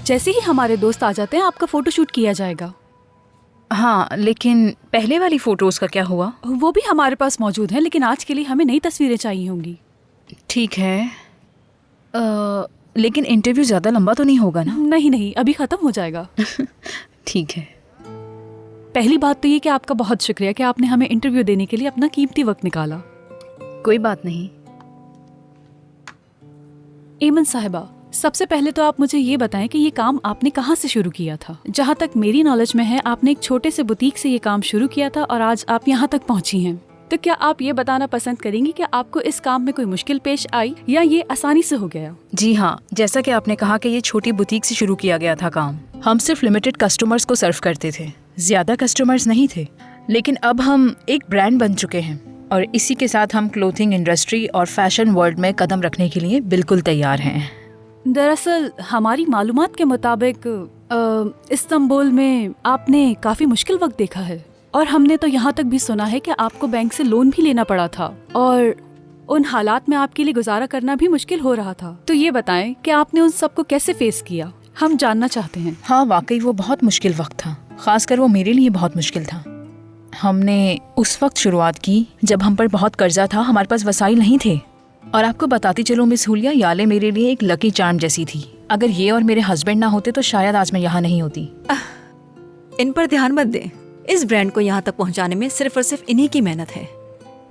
जैसे ही हमारे दोस्त आ जाते हैं आपका फोटोशूट किया जाएगा। हाँ, लेकिन पहले वाली फोटोज का क्या हुआ? वो भी हमारे पास मौजूद हैं, लेकिन आज के लिए हमें नई तस्वीरें चाहिए होंगी। ठीक है, लेकिन इंटरव्यू ज़्यादा लंबा तो नहीं होगा ना? नहीं नहीं, अभी ख़त्म हो जाएगा। ठीक है। पहली बात तो ये कि आपका बहुत शुक्रिया कि आपने हमें इंटरव्यू देने के लिए अपना कीमती वक्त निकाला। कोई बात नहीं। एमन साहिबा, सबसे पहले तो आप मुझे ये बताएं कि ये काम आपने कहाँ से शुरू किया था? जहाँ तक मेरी नॉलेज में है, आपने एक छोटे से बुटीक से ये काम शुरू किया था और आज आप यहाँ तक पहुँची हैं। तो क्या आप ये बताना पसंद करेंगी कि आपको इस काम में कोई मुश्किल पेश आई या ये आसानी से हो गया? जी हाँ, जैसा कि आपने कहा कि ये छोटी बुटीक से शुरू किया गया था काम। हम सिर्फ लिमिटेड कस्टमर्स को सर्व करते थे, ज्यादा कस्टमर्स नहीं थे। लेकिन अब हम एक ब्रांड बन चुके हैं और इसी के साथ हम क्लोथिंग इंडस्ट्री और फैशन वर्ल्ड में कदम रखने के लिए बिल्कुल तैयार हैं। दरअसल हमारी मालूमात के मुताबिक इस्तांबुल में आपने काफी मुश्किल वक्त देखा है और हमने तो यहाँ तक भी सुना है कि आपको बैंक से लोन भी लेना पड़ा था और उन हालात में आपके लिए गुजारा करना भी मुश्किल हो रहा था। तो ये बताएं कि आपने उन सबको कैसे फेस किया, हम जानना चाहते हैं। हाँ, वाकई वो बहुत मुश्किल वक्त था, खासकर वो मेरे लिए बहुत मुश्किल था। हमने उस वक्त शुरुआत की जब हम पर बहुत कर्जा था, हमारे पास वसाइल नहीं थे। और आपको बताती चलूं मिस हुलिया, याले मेरे लिए एक लकी चार्म जैसी थी। अगर ये और मेरे हस्बैंड ना होते तो शायद आज मैं यहाँ नहीं होती। इन पर ध्यान मत दें, इस ब्रांड को यहाँ तक पहुँचाने में सिर्फ और सिर्फ इन्हीं की मेहनत है।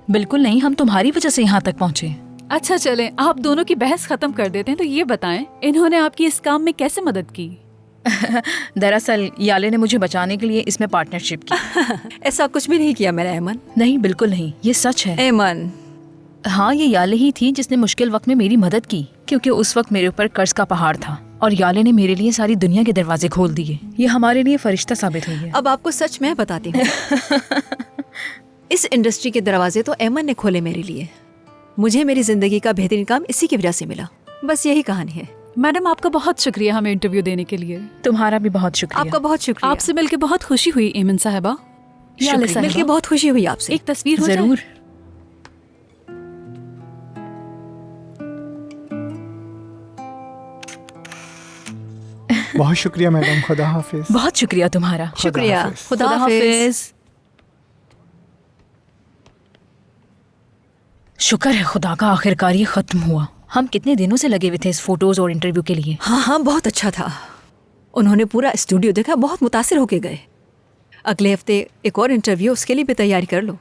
बिल्कुल नहीं, हम तुम्हारी वजह से यहाँ तक पहुँचे। अच्छा चलें, आप दोनों की बहस खत्म कर देते हैं। तो ये बताएं, इन्होंने आपकी इस काम में कैसे मदद की? दरअसल याले ने मुझे बचाने के लिए इसमें पार्टनरशिप की। ऐसा कुछ भी नहीं किया मैंने ऐमन। नहीं, बिल्कुल नहीं, ये सच है। ऐमन, हाँ, ये याले ही थी जिसने मुश्किल वक्त में मेरी मदद की, क्योंकि उस वक्त मेरे ऊपर कर्ज का पहाड़ था और याले ने मेरे लिए सारी दुनिया के दरवाजे खोल दिए। ये हमारे लिए फरिश्ता साबित हुई है। अब आपको सच मैं बताती हूँ। इस इंडस्ट्री के दरवाजे तो ऐमन ने खोले मेरे लिए। मुझे मेरी जिंदगी का बेहतरीन काम इसी की वजह से मिला। बस यही कहानी है। मैडम, आपका बहुत शुक्रिया हमें इंटरव्यू देने के लिए। तुम्हारा भी बहुत शुक्रिया। आपका बहुत शुक्रिया। आपसे मिलकर बहुत खुशी हुई एमन साहिबा। मिलकर बहुत खुशी हुई आपसे। एक तस्वीर हो जाए? जरूर। बहुत शुक्रिया मैडम, खुदा हाफिज। बहुत शुक्रिया तुम्हारा। शुक्रिया, खुदा खुदा हाफिज। हाफिज। शुक्र है खुदा का, आखिरकार ये खत्म हुआ। हम कितने दिनों से लगे हुए थे इस फोटोज और इंटरव्यू के लिए। हाँ हाँ, बहुत अच्छा था। उन्होंने पूरा स्टूडियो देखा, बहुत मुतासिर होके गए। अगले हफ्ते एक और इंटरव्यू, उसके लिए भी तैयारी कर लो।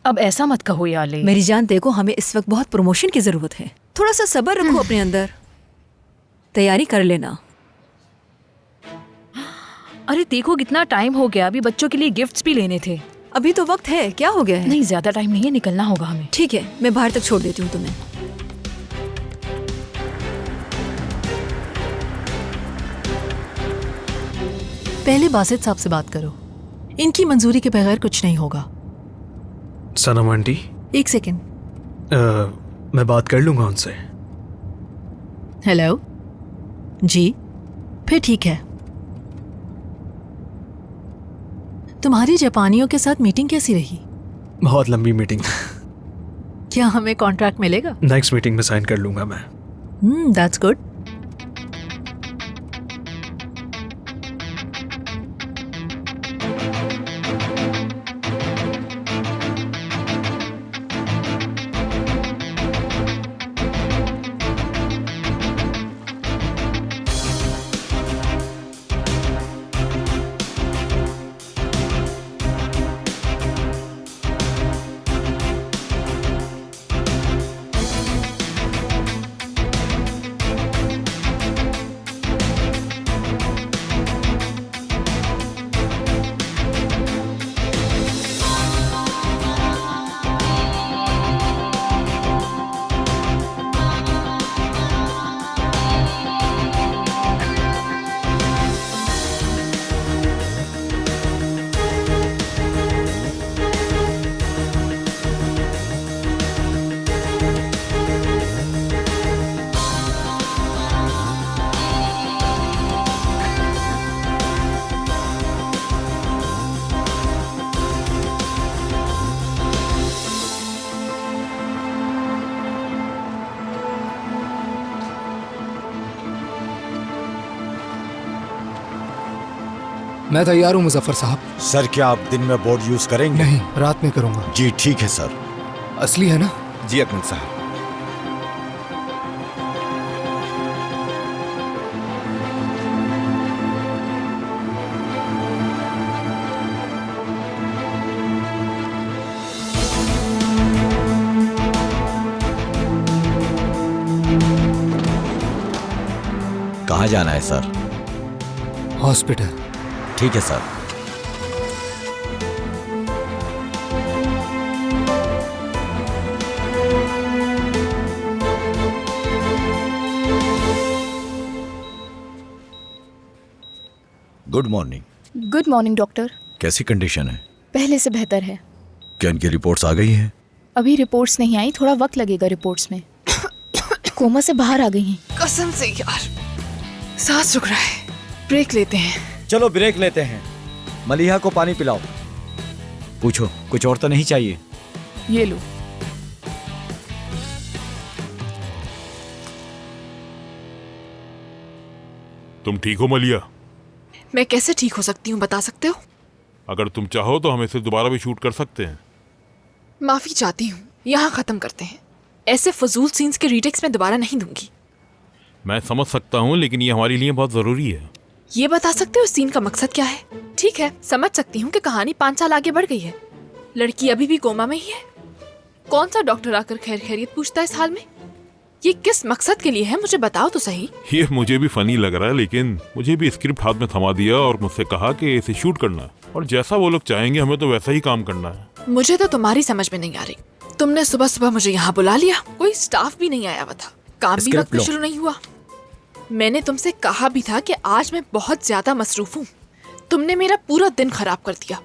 अब ऐसा मत कहो याले। मेरी जान, देखो हमें इस वक्त बहुत प्रमोशन की जरूरत है। थोड़ा सा सब्र रखो अपने अंदर, तैयारी कर लेना। अरे देखो कितना टाइम हो गया, अभी बच्चों के लिए गिफ्ट्स भी लेने थे। अभी तो वक्त है, क्या हो गया है? नहीं, ज्यादा टाइम नहीं है, निकलना होगा हमें। ठीक है, मैं बाहर तक छोड़ देती हूँ तुम्हें। पहले बासित साहब से बात करो, इनकी मंजूरी के बगैर कुछ नहीं होगा। सनम आंटी, एक सेकेंड। मैं बात कर लूंगा उनसे। हेलो जी, फिर ठीक है। तुम्हारी जापानियों के साथ मीटिंग कैसी रही? बहुत लंबी मीटिंग। क्या हमें कॉन्ट्रैक्ट मिलेगा? नेक्स्ट मीटिंग में साइन कर लूंगा मैं। That's good. मैं तैयार हूँ मुजफ्फर साहब। सर क्या आप दिन में बोर्ड यूज करेंगे? नहीं, रात में करूँगा। जी ठीक है सर। असली है ना? जी अकमल साहब। कहाँ जाना है सर? हॉस्पिटल। ठीक है sir. Good morning. Good morning doctor. कैसी कंडीशन है? पहले से बेहतर है। क्या इनकी रिपोर्ट्स आ गई हैं? अभी रिपोर्ट्स नहीं आई, थोड़ा वक्त लगेगा रिपोर्ट्स में। कोमा से बाहर आ गई हैं। कसम से यार, सांस रुक रहा है। ब्रेक लेते हैं। चलो ब्रेक लेते हैं। मलिहा को पानी पिलाओ। पूछो, कुछ और तो नहीं चाहिए? ये लो। तुम ठीक हो मलिया? मैं कैसे ठीक हो सकती हूँ, बता सकते हो? अगर तुम चाहो तो हम इसे दोबारा भी शूट कर सकते हैं। माफी चाहती हूँ, यहाँ खत्म करते हैं। ऐसे फजूल सीन्स के रीटेक्स में दोबारा नहीं दूंगी। मैं समझ सकता हूँ, लेकिन ये हमारे लिए बहुत जरूरी है। ये बता सकते हो सीन का मकसद क्या है? ठीक है, समझ सकती हूँ कि कहानी 5 साल आगे बढ़ गई है। लड़की अभी भी कोमा में ही है। कौन सा डॉक्टर आकर खैर खैरियत पूछता है इस हाल में? ये किस मकसद के लिए है, मुझे बताओ तो सही। ये मुझे भी फनी लग रहा है, लेकिन मुझे भी स्क्रिप्ट हाथ में थमा दिया और मुझसे कहा कि इसे शूट करना है, और जैसा वो लोग चाहेंगे हमें तो वैसा ही काम करना है। मुझे तो तुम्हारी समझ में नहीं आ रही। तुमने सुबह सुबह मुझे यहाँ बुला लिया, कोई स्टाफ भी नहीं आया हुआ था, काम भी वक्त पे शुरू नहीं हुआ। मैंने तुमसे कहा भी था कि आज मैं बहुत ज्यादा मसरूफ हूँ। तुमने मेरा पूरा दिन खराब कर दिया।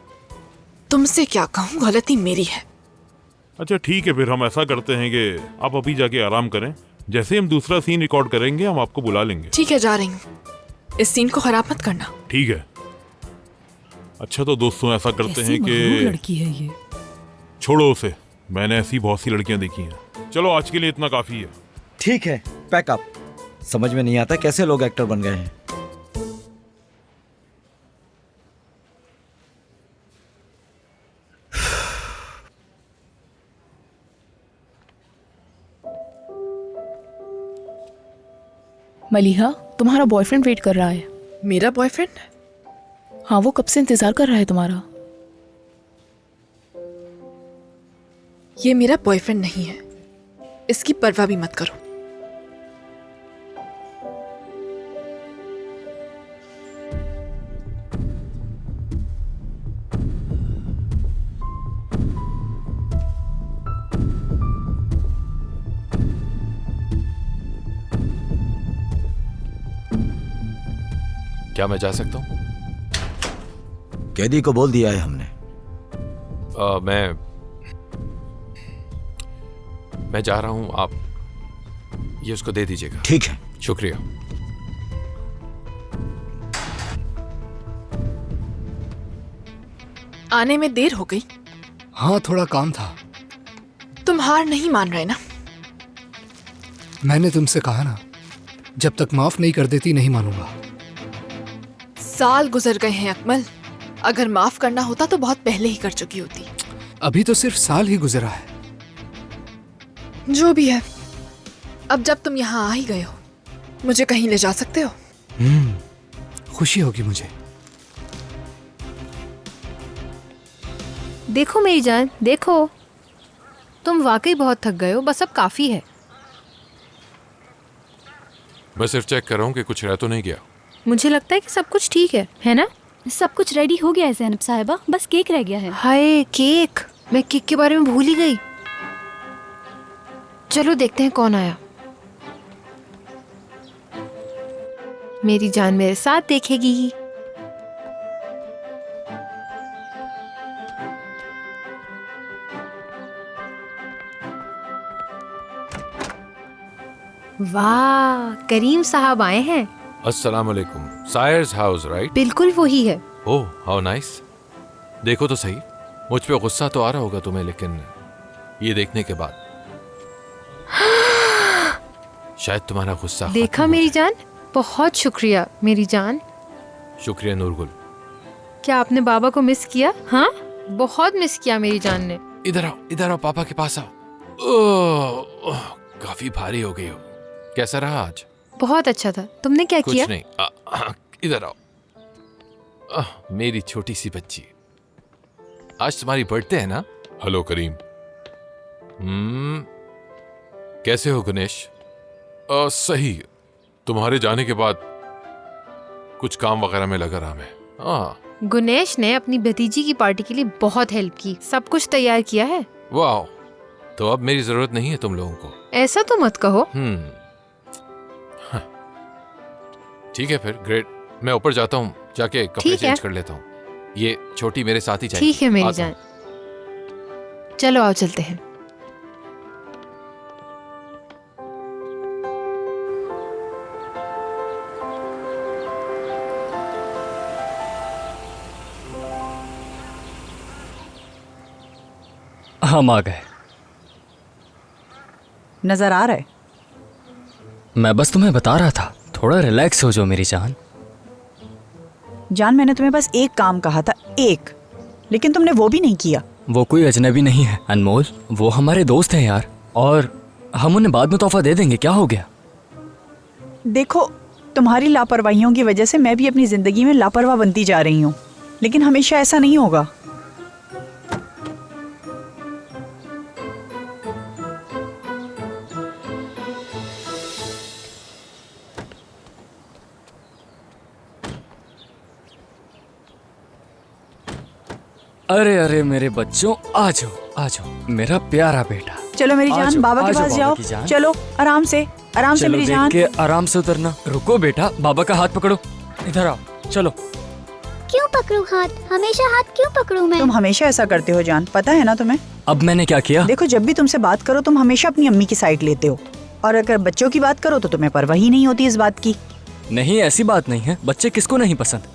तुमसे क्या कहूँ, गलती मेरी है। अच्छा ठीक है, फिर हम ऐसा करते हैं कि आप अभी जाके आराम करें। जैसे ही हम दूसरा सीन रिकॉर्ड करेंगे हम आपको बुला लेंगे। ठीक है, जा रही हूँ। इस सीन को खराब मत करना। ठीक है। अच्छा तो दोस्तों ऐसा करते हैं मगरूर कि लड़की है ये। छोड़ो उसे, मैंने ऐसी बहुत सी लड़कियां देखी हैं। चलो आज के लिए इतना काफी है। ठीक है, पैकअप। समझ में नहीं आता कैसे लोग एक्टर बन गए हैं। मलिहा, तुम्हारा बॉयफ्रेंड वेट कर रहा है। मेरा बॉयफ्रेंड? हाँ, वो कब से इंतजार कर रहा है तुम्हारा। ये मेरा बॉयफ्रेंड नहीं है, इसकी परवाह भी मत करो। क्या मैं जा सकता हूँ? कैदी को बोल दिया है हमने। मैं जा रहा हूँ, आप ये उसको दे दीजिएगा। ठीक है। शुक्रिया। आने में देर हो गई। हाँ, थोड़ा काम था। तुम हार नहीं मान रहे ना? मैंने तुमसे कहा ना, जब तक माफ नहीं कर देती नहीं मानूंगा। साल गुजर गए हैं अकमल, अगर माफ करना होता तो बहुत पहले ही कर चुकी होती। अभी तो सिर्फ साल ही गुजरा है। जो भी है, अब जब तुम यहाँ आ ही गए हो, मुझे कहीं ले जा सकते हो। खुशी होगी मुझे। देखो मेरी जान, देखो, तुम वाकई बहुत थक गए हो, बस अब काफी है। मैं सिर्फ चेक कर रहा हूँ कि कुछ रह तो नहीं गया। मुझे लगता है कि सब कुछ ठीक है ना? सब कुछ रेडी हो गया है ज़ैनब साहिबा, बस केक रह गया है। हाय केक, मैं केक के बारे में भूल ही गई। चलो देखते हैं कौन आया। मेरी जान मेरे साथ देखेगी। वाह, करीम साहब आए हैं। अस्सलाम वालेकुम। सायर्स हाउस राइट? बिल्कुल वही है। Oh how nice. देखो तो सही, मुझ पे गुस्सा तो आ रहा होगा तुम्हें, लेकिन ये देखने के बाद शायद तुम्हारा गुस्सा देखा मेरी जान, बहुत शुक्रिया मेरी जान। शुक्रिया नूरगुल। क्या आपने बाबा को मिस किया? हाँ, बहुत मिस किया मेरी जान ने। इधर आओ, पापा के पास आओ। ओह, काफी भारी हो गई हो। कैसा रहा आज? बहुत अच्छा था। तुमने क्या कुछ किया? नहीं, इधर आओ। मेरी छोटी सी बच्ची, आज तुम्हारी बर्थडे है ना? हेलो करीम। कैसे हो गणेश? सही। तुम्हारे जाने के बाद कुछ काम वगैरह में लगा रहा मैं। गुनेश ने अपनी भतीजी की पार्टी के लिए बहुत हेल्प की, सब कुछ तैयार किया है। वाह, तो अब मेरी जरूरत नहीं है तुम लोगों को। ऐसा तो मत कहो। हाँ। ठीक है फिर, ग्रेट। मैं ऊपर जाता हूँ, जाके कपड़े चेंज कर लेता हूँ। ये छोटी मेरे साथ ही चाहिए। ठीक है मेरी जान। चलो आओ चलते हैं। हम आ गए। नजर आ रहा है? मैं बस तुम्हें बता रहा था, थोड़ा रिलैक्स हो जाओ मेरी जान। जान, मैंने तुम्हें बस एक काम कहा था, एक, लेकिन तुमने वो भी नहीं किया। वो कोई अजनबी नहीं है अनमोल, वो हमारे दोस्त हैं यार, और हम उन्हें बाद में तोहफा दे देंगे। क्या हो गया? देखो, तुम्हारी लापरवाहियों की वजह से मैं भी अपनी जिंदगी में लापरवाह बनती जा रही हूँ, लेकिन हमेशा ऐसा नहीं होगा। अरे अरे मेरे बच्चों, आ जाओ आ जाओ, मेरा प्यारा बेटा। चलो मेरी जान, बाबा के पास जाओ। चलो आराम से मेरी जान। के आराम से उतरना। रुको बेटा, बाबा का हाथ पकड़ो। इधर आओ, चलो। क्यों पकड़ूं हाथ? हमेशा हाथ क्यों पकड़ूं मैं? तुम हमेशा ऐसा करते हो जान, पता है ना तुम्हें। अब मैंने क्या किया? देखो, जब भी तुमसे बात करो तुम हमेशा अपनी अम्मी की साइड लेते हो, और अगर बच्चों की बात करो तो तुम्हें परवाह ही नहीं होती इस बात की। नहीं, ऐसी बात नहीं है। बच्चे किसको नहीं पसंद?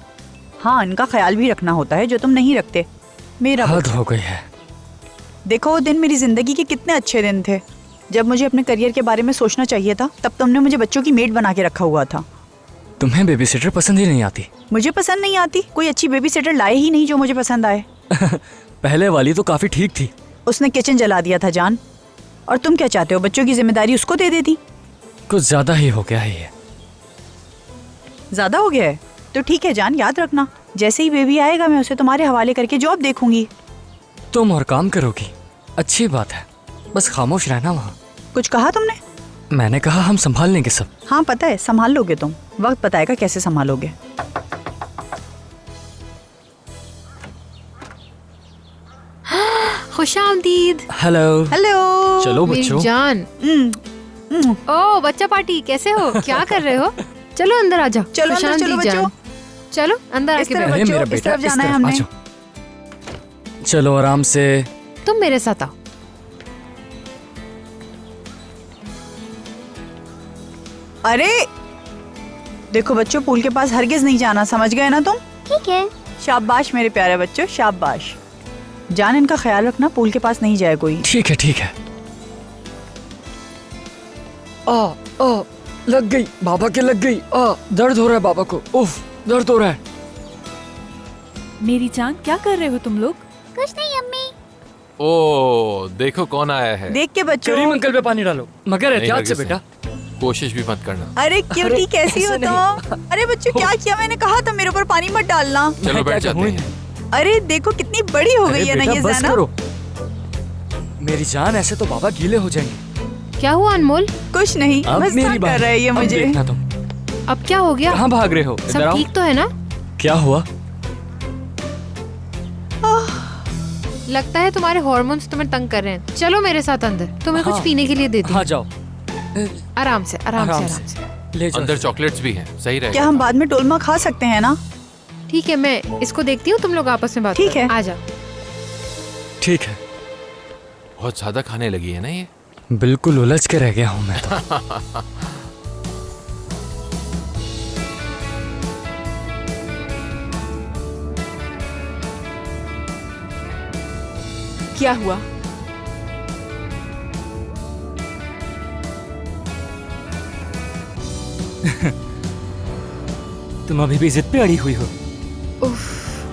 हाँ, इनका ख्याल भी रखना होता है जो तुम नहीं रखते। मेरा हद हो गई है। देखो, वो दिन मेरी जिंदगी के कितने अच्छे दिन थे। जब मुझे अपने करियर के बारे में सोचना चाहिए था, तब तुमने मुझे बच्चों की मेड बना के रखा हुआ था। तुम्हें बेबी सिटर पसंद ही नहीं आती? मुझे पसंद नहीं आती? कोई अच्छी बेबी सिटर लाए ही नहीं जो मुझे पसंद आए। पहले वाली तो काफी ठीक थी। उसने किचन जला दिया था जान, और तुम क्या चाहते हो, बच्चों की जिम्मेदारी उसको दे देती? कुछ ज्यादा ही हो गया है ये। ज्यादा हो गया है तो ठीक है जान, याद रखना, जैसे ही बेबी आएगा मैं उसे तुम्हारे हवाले करके जॉब देखूंगी। तुम और काम करोगी, अच्छी बात है, बस खामोश रहना वहाँ। कुछ कहा तुमने? मैंने कहा हम संभाल लेंगे सब। हाँ पता है, संभाल लोगे तुम, वक्त बताएगा कैसे संभालोगे। खुशामदीद। Hello hello. चलो मेरी बच्चों। जान। ओ बच्चा पार्टी, कैसे हो? क्या कर रहे हो? चलो अंदर आ जाओ। चलो अंदर चलो बच्चों। चलो अंदर आके बैठो। अरे मेरा बेटा, इस तरफ आ जाओ। चलो आराम से। तुम मेरे साथ आओ। अरे देखो बच्चों, पूल के पास हरगिज नहीं जाना, समझ गए ना तुम? ठीक है। शाबाश मेरे प्यारे बच्चों, शाबाश। जान, इनका ख्याल रखना, पूल के पास नहीं जाए कोई। ठीक है ठीक है। लग गई बाबा के, लग गई। दर्द हो रहा है बाबा को, उफ दर्द हो रहा है। मेरी जान, क्या कर रहे हो तुम लोग? कुछ नहीं अम्मी। ओ देखो कौन आया है। देख के बच्चों। करीम अंकल पे पानी डालो, मगर एहतियात से बेटा। कोशिश भी मत करना। अरे क्यूटी कैसी हो तुम? अरे बच्चों क्या किया? मैंने कहा था मेरे ऊपर पानी मत डालना। चलो बैठ जाते हैं। अरे देखो कितनी बड़ी हो गई है ना ये ज़ैनब। मेरी जान, ऐसे तो बाबा गीले हो जाएंगे। क्या हुआ अनमोल? कुछ नहीं, बस तंग कर रहा है ये मुझे। देखना तुम। अब क्या हो गया? कहाँ भाग रहे हो? सब ठीक तो है ना? क्या हुआ? लगता है तुम्हारे हार्मोन्स तुम्हें तंग कर रहे हैं। चलो मेरे साथ अंदर, तुम्हें कुछ पीने के लिए देती हूँ। हाँ जाओ। आराम से आराम से। ले जाओ। अंदर चॉकलेट्स भी हैं, सही रहेगा। क्या हम बाद में टोलमा खा सकते हैं ना? ठीक है, मैं इसको देखती हूँ, तुम लोग आपस में बात ठीक है। आ जाओ। ठीक है। बहुत ज्यादा खाने लगी है ना ये। बिल्कुल उलझ के रह गया हूँ मैं तो। क्या हुआ? तुम अभी भी जिद पे अड़ी हुई हो?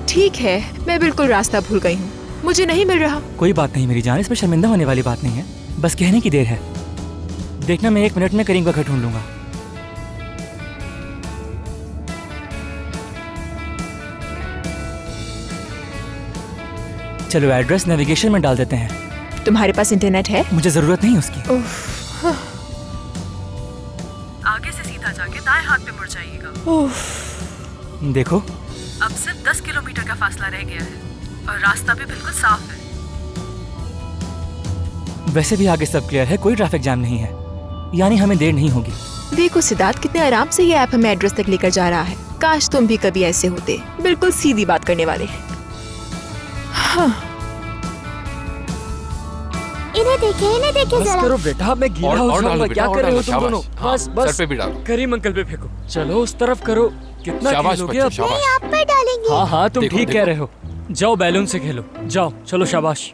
ठीक है, मैं बिल्कुल रास्ता भूल गई हूँ, मुझे नहीं मिल रहा। कोई बात नहीं मेरी जान, इसमें शर्मिंदा होने वाली बात नहीं है, बस कहने की देर है। देखना मैं 1 मिनट में करीम का घर ढूंढ लूंगा। चलो एड्रेस नेविगेशन में डाल देते हैं। तुम्हारे पास इंटरनेट है? मुझे जरूरत नहीं उसकी। आगे से सीधा जाके दाएं हाथ पे मुड़ जाइएगा। देखो अब सिर्फ 10 किलोमीटर का फासला रह गया है और रास्ता भी बिल्कुल साफ है। वैसे भी आगे सब क्लियर है, कोई ट्रैफिक जाम नहीं है, यानी हमें देर नहीं होगी। देखो सिद्धार्थ, कितने आराम से ये ऐप हमें एड्रेस तक लेकर जा रहा है। काश तुम भी कभी ऐसे होते, बिल्कुल सीधी बात करने वाले। हाँ। इन्हें देखे बस जरा। करो बेटा, मैं गीला हो जाऊंगा। क्या कर रहे हो तुम दोनों? बस सर बस पे भी डालो। करीम अंकल पे फेंको। चलो उस तरफ करो। कितना खेलोगे अब? नहीं, आप पर डालेंगे। हाँ हाँ तुम देखो, ठीक देखो। कह रहे हो। जाओ बैलून से खेलो, जाओ। चलो शाबाश।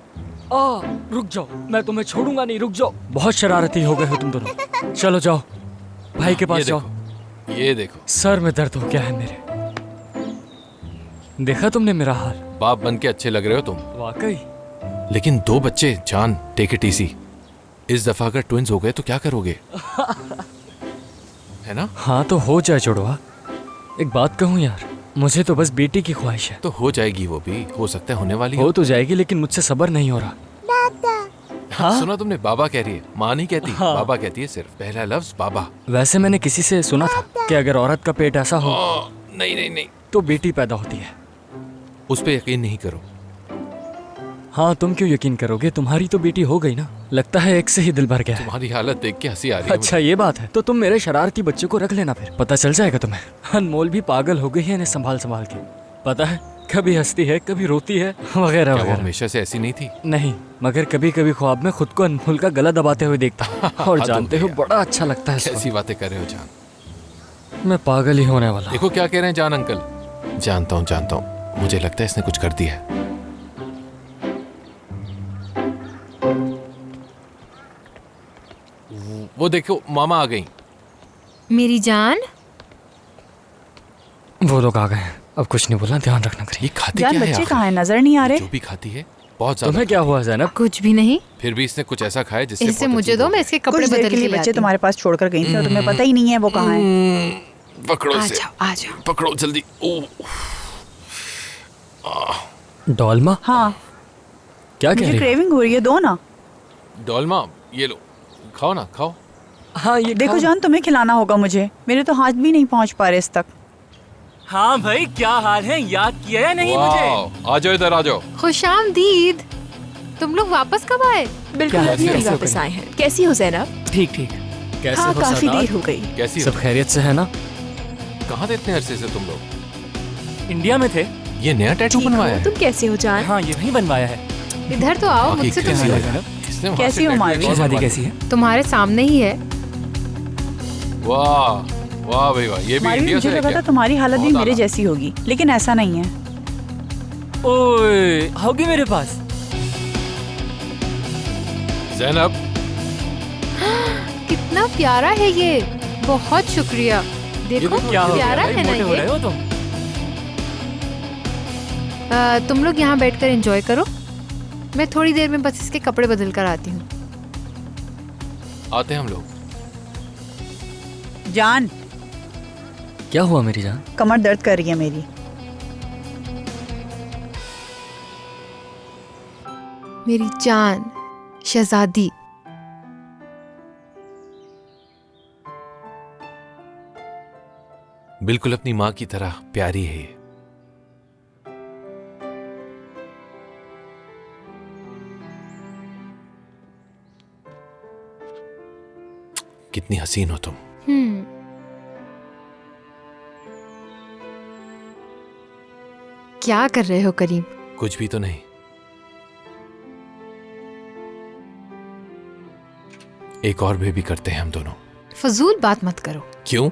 रुक जाओ, मैं तुम्हें छोड़ूंगा नहीं, रुक जाओ। बहुत शरारती हो गए हो तुम दोनों। चलो जाओ, भाई के पास जाओ। ये देखो, सर में दर्द हो गया है मेरे। देखा तुमने मेरा हाल? बाप बन के अच्छे लग रहे हो तुम। वाकई। लेकिन 2 बच्चे, जान टेक इट इजी। इस दफा अगर ट्विंस हो गए तो क्या करोगे? है ना? हाँ तो हो जाए जुड़वा। एक बात कहूँ यार, मुझे तो बस बेटी की ख्वाहिश है। तो हो जाएगी, वो भी हो सकता है होने वाली हो तो जाएगी, लेकिन मुझसे सब्र नहीं हो रहा। हाँ? सुना तुमने, बाबा कह रही है, माँ नहीं कहती। हाँ। बाबा कहती है सिर्फ, पहला लफ्ज बाबा। वैसे मैंने किसी से सुना था कि अगर औरत का पेट ऐसा हो नहीं नहीं नहीं, तो बेटी पैदा होती है। उस पे यकीन नहीं करो। हाँ तुम क्यों यकीन करोगे, तुम्हारी तो बेटी हो गई ना। लगता है एक से ही दिल भर गया है। तुम्हारी हालत देख के हंसी आ रही है। अच्छा ये बात है, तो तुम मेरे शरारती बच्चे को रख लेना, फिर पता चल जाएगा तुम्हें। अनमोल भी पागल हो गई है इन्हें संभाल संभाल के। पता है, कभी हंसती है, कभी रोती है, वगैरह क्या वो वगैरह। हमेशा से ऐसी नहीं थी? नहीं, मगर कभी कभी ख्वाब में खुद को अनमोल का गला दबाते हुए देखता हूँ। और हद जानते हो हो गया। बड़ा अच्छा लगता है। कैसी बातें कर रहे हो जान? मैं पागल ही होने वाला। देखो क्या कह रहे हैं जान अंकल। जानता हूँ, मुझे लगता है इसने कुछ कर दिया है। वो देखो मामा आ गई। मेरी जान। वो लोग आ गए हैं, अब कुछ नहीं बोलना, ध्यान रखना करिए। ये खाती जान क्या है बच्चे आखिर? कहाँ हैं? नजर नहीं आ रहे। जो भी खाती है बहुत ज्यादा। तुम्हें क्या हुआ ज़ैनब? कुछ भी नहीं। फिर भी इसने कुछ ऐसा खाया जिससे इससे बहुत मुझे अजीब दो, हो मैं गया। इसके कपड़े कुछ देर बदल के के लिए लाती बच्चे हूँ। तुम्हारे पास छोड़कर गई थी और तुम्हें पता ही नहीं है वो कहाँ है। पकड़ो आ इसे, जाओ, आ जाओ। पकड़ो जल्दी। डॉल्मा? हाँ क्या कह मुझे रही? क्रेविंग हो रही है, दो ना। डॉल्मा ये लो, खाओ ना, खाओ। हाँ ये देखो जान, तुम्हें खिलाना होगा मुझे, मेरे तो हाथ भी नहीं पहुंच पा रहे इस तक। हाँ भाई क्या हाल है, याद किया या नहीं मुझे? वाह, आ जाओ इधर आ जाओ। खुशामदीद। तुम लोग वापस कब आए? बिल्कुल अभी कैसे अभी वापस आए हैं। कैसी हो जैनब? ठीक ठीक। कैसे हाँ हो काफी सरदार? देर हो गई। कैसी हो? सब खैरियत से है ना? कहाँ थे इतने अरसे से तुम लोग? इंडिया में थे। ये नया टैटू ठीक बनवाया हो? है? तुम कैसे हो जान? हाँ यही बनवाया है। इधर तो आओ, बाकी मुझसे तो कैसी मिलो। हो? इसने वहाँ कैसी से हो टैटू माधवी? एक और शहजादी बनवा कैसी है? तुम्हारे सामने ही है। दी। वाह वाह भाई वाह, ये भी माधवी, इंडिया से मुझे है लगा क्या? था तुम्हारी हालत भी बहुत मेरे आला। जैसी होगी, लेकिन ऐसा नहीं है। ओए आओगे मेरे पास? ज़ैनब, कितना प्यारा है ये। बहुत शुक्रिया। देखो क्या हो गया प्यारा भाई, है ना मोटे हो रहे ये। हो तुम? तुम लोग यहाँ बैठकर एंजॉय करो, मैं थोड़ी देर में बस इसके कपड़े बदल कर आती हूँ। आते हैं हम लोग। जान, क्या हुआ मेरी जान? कमर दर्द कर रही है मेरी। मेरी जान शहजादी। बिल्कुल अपनी माँ की तरह प्यारी है ये। कितनी हसीन हो तुम। क्या कर रहे हो करीम? कुछ भी तो नहीं। एक और बेबी करते हैं हम दोनों। फजूल बात मत करो। क्यों?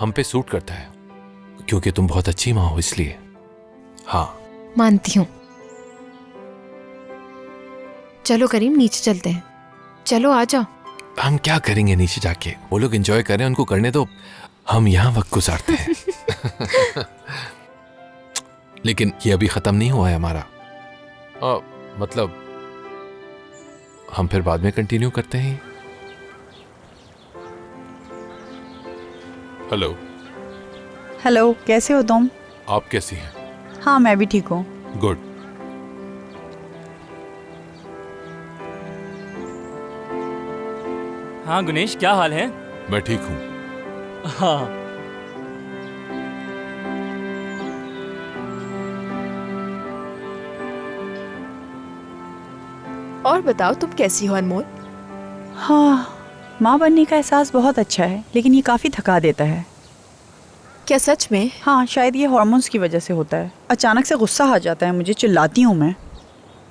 हम पे सूट करता है, क्योंकि तुम बहुत अच्छी माँ हो इसलिए। हाँ मानती हूँ। चलो करीम नीचे चलते हैं। चलो आ जाओ। हम क्या करेंगे नीचे जाके? वो लोग एंजॉय करें, उनको करने दो, हम यहाँ वक्त गुजारते हैं। लेकिन ये अभी खत्म नहीं हुआ है हमारा। मतलब हम फिर बाद में कंटिन्यू करते हैं। हेलो। हेलो, कैसे हो तुम? आप कैसी हैं? हाँ, मैं भी ठीक हूँ। गुड। हाँ गुनेश, क्या हाल है? मैं ठीक हूँ। हाँ। और बताओ, तुम कैसी हो अनमोल? हाँ, माँ बनने का एहसास बहुत अच्छा है, लेकिन ये काफ़ी थका देता है। क्या सच में? हाँ, शायद ये हार्मोन्स की वजह से होता है। अचानक से गुस्सा आ जाता है मुझे, चिल्लाती हूँ मैं,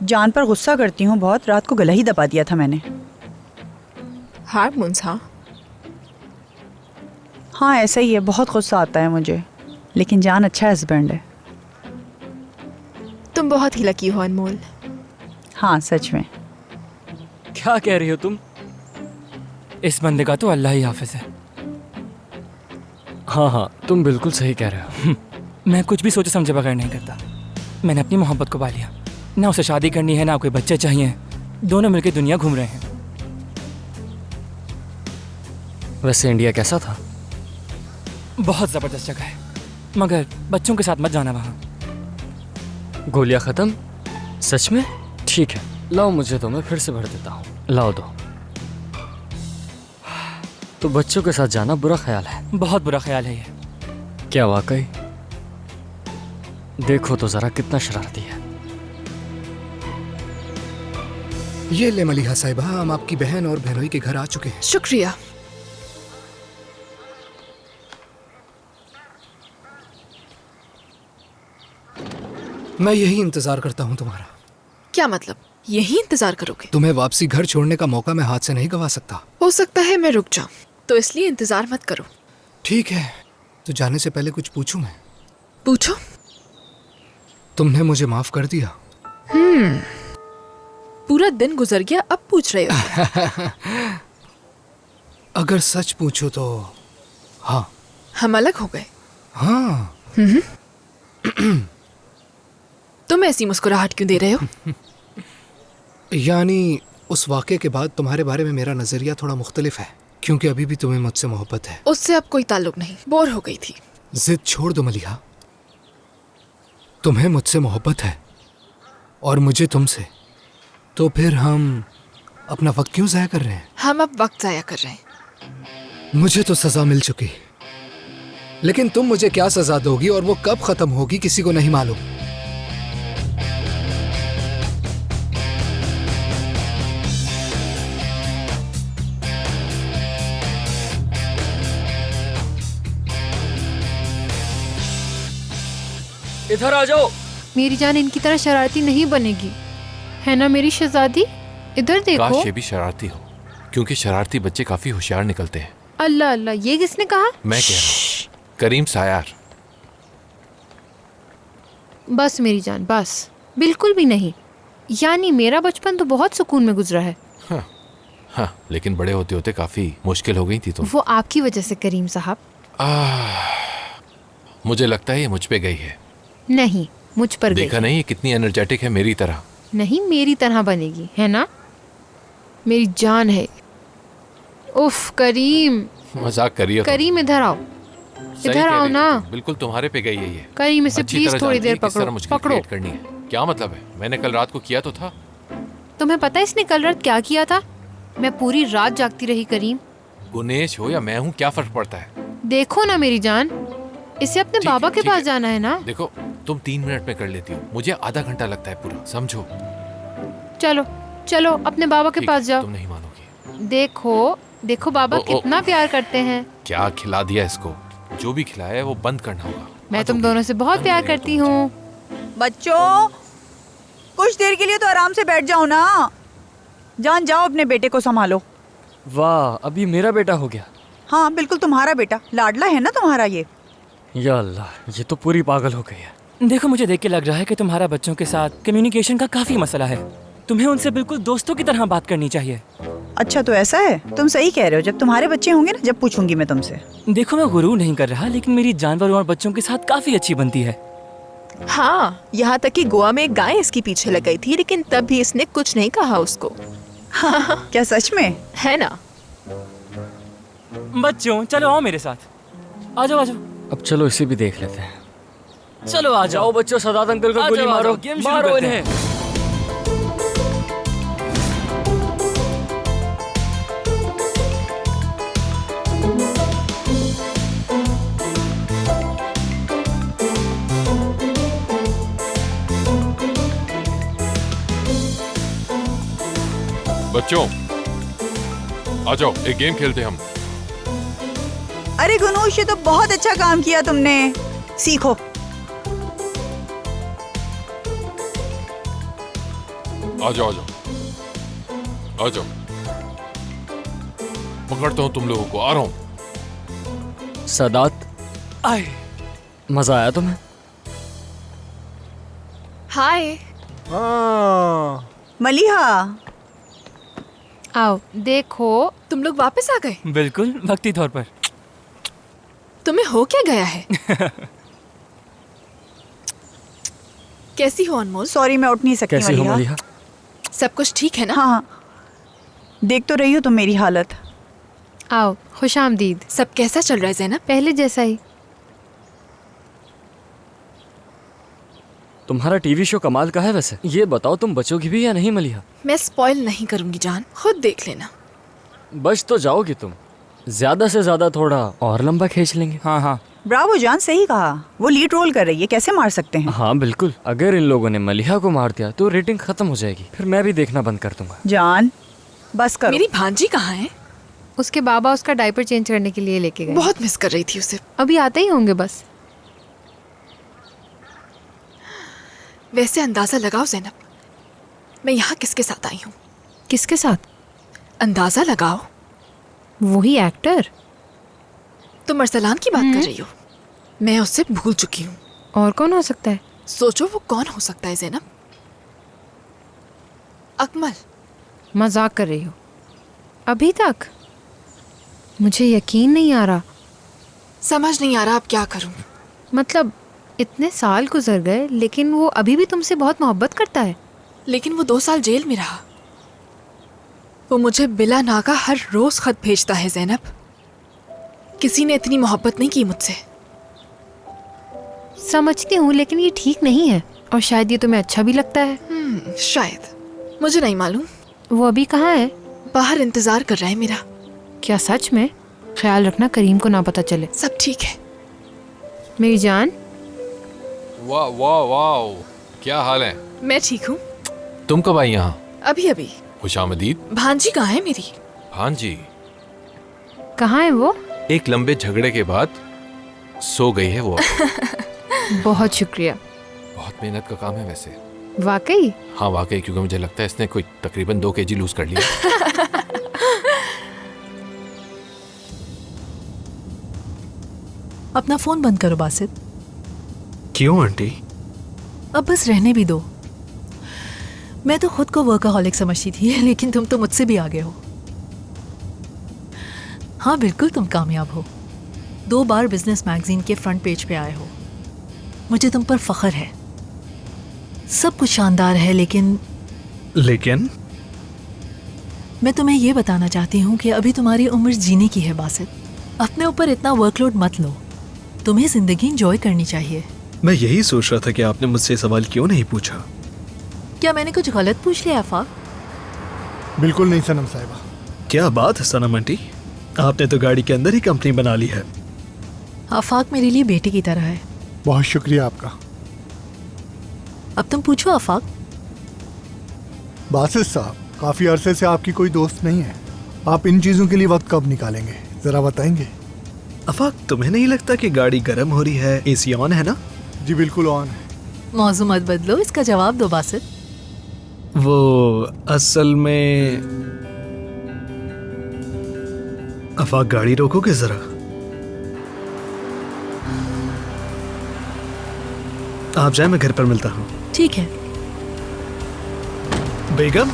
जान पर गुस्सा करती हूँ बहुत। रात को गला ही दबा दिया था मैंने। हार्मोन्स? हाँ, ऐसा ही है, बहुत गुस्सा आता है मुझे, लेकिन जान अच्छा हस्बैंड है। तुम बहुत ही लकी हो अनमोल। हाँ, सच में। क्या कह रही हो तुम? इस बंदे का तो अल्लाह ही हाफिज है। हाँ हाँ, तुम बिल्कुल सही कह रहे हो। मैं कुछ भी सोचे समझे बगैर नहीं करता। मैंने अपनी मोहब्बत को पा लिया। ना उसे शादी करनी है, ना कोई बच्चे चाहिए। दोनों मिलकर दुनिया घूम रहे हैं। वैसे इंडिया कैसा था? बहुत ज़बरदस्त जगह है, मगर बच्चों के साथ मत जाना वहाँ। गोलियाँ ख़त्म? सच में? ठीक है, लाओ मुझे दो, मैं फिर से भर देता हूँ। लाओ दो। तो बच्चों के साथ जाना बुरा ख्याल है। बहुत बुरा ख्याल है ये। क्या वाकई? देखो तो ज़रा कितना शरारती है। ये ले मलिहा साहिबा, हम आपकी बहन और बहनोई के घर आ चुके हैं। शुक्रिया। मैं यही इंतजार करता हूँ तुम्हारा। क्या मतलब? यही इंतजार करोगे? तुम्हें वापसी घर छोड़ने का मौका मैं हाथ से नहीं गवा सकता। हो सकता है मैं रुक जाऊं, तो इसलिए इंतजार मत करो। ठीक है, तो जाने से पहले कुछ पूछूं मैं? पूछो। तुमने मुझे माफ कर दिया? पूरा दिन गुजर गया, अब पूछ रहे हो? अगर सच पूछो तो हाँ। हम अलग हो गए? हाँ। तुम ऐसी मुस्कुराहट क्यों दे रहे हो? यानी उस वाक़े के बाद तुम्हारे बारे में मेरा नजरिया थोड़ा मुख्तलिफ है, क्योंकि अभी भी तुम्हें मुझसे मोहब्बत है। उससे अब कोई ताल्लुक नहीं, बोर हो गई थी। जिद छोड़ दो मलिहा, तुम्हें मुझसे मोहब्बत है और मुझे तुमसे, तो फिर हम अपना वक्त क्यों ज़ाया कर रहे हैं? हम अब वक्त ज़ाया कर रहे हैं। मुझे तो सज़ा मिल चुकी, लेकिन तुम मुझे क्या सज़ा दोगी और वो कब ख़त्म होगी किसी को नहीं मालूम। इधर आ जाओ। मेरी जान इनकी तरह शरारती नहीं बनेगी, है ना मेरी शहजादी? इधर देखो। काश ये भी शरारती हो, क्योंकि शरारती बच्चे काफी होशियार निकलते हैं। अल्लाह अल्लाह, ये किसने कहा? मैं कह रहा हूँ, करीम सायार। बस मेरी जान, बस बिल्कुल भी नहीं। यानी मेरा बचपन तो बहुत सुकून में गुजरा है। हाँ, लेकिन बड़े होते होते काफी मुश्किल हो गई थी तुम। वो आपकी वजह से करीम साहब। मुझे लगता है ये मुझ पे गई है। नहीं, मुझ पर देखा नहीं ये कितनी एनर्जेटिक है, मेरी तरह। नहीं, मेरी तरह बनेगी, है ना? मेरी जान है। उफ करीम, मजाक करिए। करीम इधर आओ, इधर आओ ना। बिल्कुल तुम्हारे पे गई है ये। करीम इसे प्लीज थोड़ी देर पकड़ो। पकड़ो। करनी है। क्या मतलब है? मैंने कल रात को किया तो था। तुम्हें पता है इसने कल रात क्या किया था? मैं पूरी रात जागती रही करीम। गुनेश हो या मैं हूँ, क्या फर्क पड़ता है? देखो ना मेरी जान, इसे अपने बाबा के पास जाना है ना। देखो, तुम 3 मिनट में कर लेती हो, मुझे आधा घंटा लगता है पूरा, समझो। चलो चलो अपने बाबा के पास जाओ। तुम नहीं मानोगी। देखो देखो बाबा कितना प्यार करते हैं। क्या खिला दिया इसको? जो भी खिलाया है वो बंद करना होगा। मैं तुम दोनों से बहुत प्यार करती हूँ। बच्चों, कुछ देर के लिए तो आराम से बैठ जाओ ना। जान, जाओ अपने बेटे को संभालो। वाह, अभी मेरा बेटा हो गया। हाँ, बिल्कुल तुम्हारा बेटा, लाडला है ना तुम्हारा ये। या अल्लाह, ये तो पूरी पागल हो गई है। देखो, मुझे देख के लग रहा है कि तुम्हारा बच्चों के साथ कम्युनिकेशन का काफी मसला है। तुम्हें उनसे बिल्कुल दोस्तों की तरह बात करनी चाहिए। अच्छा, तो ऐसा है? तुम सही कह रहे हो। जब तुम्हारे बच्चे होंगे ना, जब पूछूंगी मैं तुमसे। देखो, मैं गुरूर नहीं कर रहा, लेकिन मेरी जानवरों और बच्चों के साथ काफी अच्छी बनती है। हाँ, यहाँ तक कि गोवा में एक गाय इसके पीछे लग गई थी, लेकिन तब भी इसने कुछ नहीं कहा उसको। क्या सच में? है ना? बच्चों चलो आओ मेरे साथ, आ जाओ आ जाओ। अब चलो इसे भी देख लेते हैं। चलो आ जाओ बच्चों, सदात अंकल को गोली मारो, मारो इन्हें। बच्चों आ जाओ, एक गेम खेलते हैं हम। अरे गुनूश, ये तो बहुत अच्छा काम किया तुमने। सीखो। आ जाओ आ जाओ आ जाओ, पकड़ता हूँ तुम लोगों को, आ रहा हूँ। सदात, आए, मजा आया तुम्हें? हाय। मलिहा, आओ देखो, तुम लोग वापस आ गए। बिल्कुल वक्ती तौर पर। तुम्हें हो क्या गया है? कैसी हो अनमोल? सॉरी मैं उठ नहीं सकती। कैसी हो मलिहा? सब कुछ ठीक है ना? हाँ, देख तो रही हो तुम मेरी हालत। आओ, खुशामदीद। सब कैसा चल रहा है ज़ैनब? पहले जैसा ही। तुम्हारा टीवी शो कमाल का है वैसे। ये बताओ तुम बचोगी भी या नहीं मलिहा? मैं स्पॉइल नहीं करूंगी जान, खुद देख लेना। बच तो जाओगी तुम, ज्यादा से ज्यादा थोड़ा और लंबा खींच लेंगे। हाँ हाँ, ब्रावो जान, सही कहा। वो लीड रोल कर रही है, कैसे मार सकते हैं? हाँ बिल्कुल, अगर इन लोगों ने मलिहा को मार दिया तो रेटिंग खत्म हो जाएगी, फिर मैं भी देखना बंद कर दूंगा। जान बस करो। मेरी भांजी कहाँ है? उसके बाबा उसका डायपर चेंज करने के लिए लेके गए। बहुत मिस कर रही थी उसे। अभी आते ही होंगे बस। वैसे अंदाजा लगाओ ज़ैनब, मैं यहाँ किसके साथ आई हूँ? किसके साथ? अंदाजा लगाओ। वही एक्टर। तुम अरसलान की बात कर रही हो? मैं उससे भूल चुकी हूँ। और कौन हो सकता है? सोचो वो कौन हो सकता है ज़ैनब? अकमल। मजाक कर रही हो? अभी तक मुझे यकीन नहीं आ रहा। समझ नहीं आ रहा अब क्या करूँ। मतलब इतने साल गुजर गए लेकिन वो अभी भी तुमसे बहुत मोहब्बत करता है। लेकिन वो 2 साल जेल में रहा। वो मुझे बिला नागा हर रोज खत भेजता है ज़ैनब। किसी ने इतनी मोहब्बत नहीं की मुझसे। समझती हूँ, लेकिन ये ठीक नहीं है और शायद ये तुम्हें अच्छा भी लगता है। शायद, मुझे नहीं मालूम। वो अभी कहाँ है? बाहर इंतजार कर रहा है मेरा। क्या सच में? ख्याल रखना करीम को ना पता चले। सब ठीक है मेरी जान। वाह वाह वाह, क्या हाल है? मैं ठीक हूँ। तुम कब आई यहाँ? अभी अभी। खुशामदीद। भांजी कहाँ है मेरी? भांजी कहाँ है वो? एक लंबे झगड़े के बाद सो गई है वो। बहुत शुक्रिया। बहुत मेहनत का काम है वैसे। वाकई? हाँ वाकई, क्योंकि मुझे लगता है इसने कोई तकरीबन 2 kg लूज कर लिया। अपना फोन बंद करो बासित। क्यों आंटी? अब बस रहने भी दो। मैं तो खुद को वर्कaholic समझती थी, लेकिन तुम तो मुझसे भी आगे हो। हाँ बिल्कुल, तुम कामयाब हो। 2 बार बिजनेस मैगजीन के फ्रंट पेज पे आए हो। मुझे तुम पर फख्र है। सब कुछ शानदार है, लेकिन मैं तुम्हें ये बताना चाहती हूँ कि अभी तुम्हारी उम्र जीने की है बासित। अपने ऊपर इतना वर्कलोड मत लो। तुम्हें जिंदगी एंजॉय करनी चाहिए। मैं यही सोच रहा था कि आपने मुझसे सवाल क्यों नहीं पूछा। क्या मैंने कुछ गलत पूछ लिया आफाक? बिल्कुल नहीं सनम साहिबा। क्या बात है सनम आंटी, आपने तो गाड़ी के अंदर ही कंपनी बना ली है। आफाक मेरे लिए बेटी की तरह है। बहुत शुक्रिया आपका। अब तुम पूछो आफाक। बासित साहब, काफी अरसे से आपकी कोई दोस्त नहीं है। आप इन चीजों के लिए वक्त कब निकालेंगे, जरा बताएंगे? आफाक, तुम्हें नहीं लगता कि गाड़ी गर्म हो रही है? एसी ऑन है ना? जी बिल्कुल ऑन है। मौजू मत बदलो, इसका जवाब दो बासित। वो असल में आफाक, गाड़ी रोकोगे जरा? आप जाए, मैं घर पर मिलता हूँ। ठीक है। बेगम।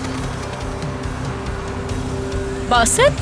बासित,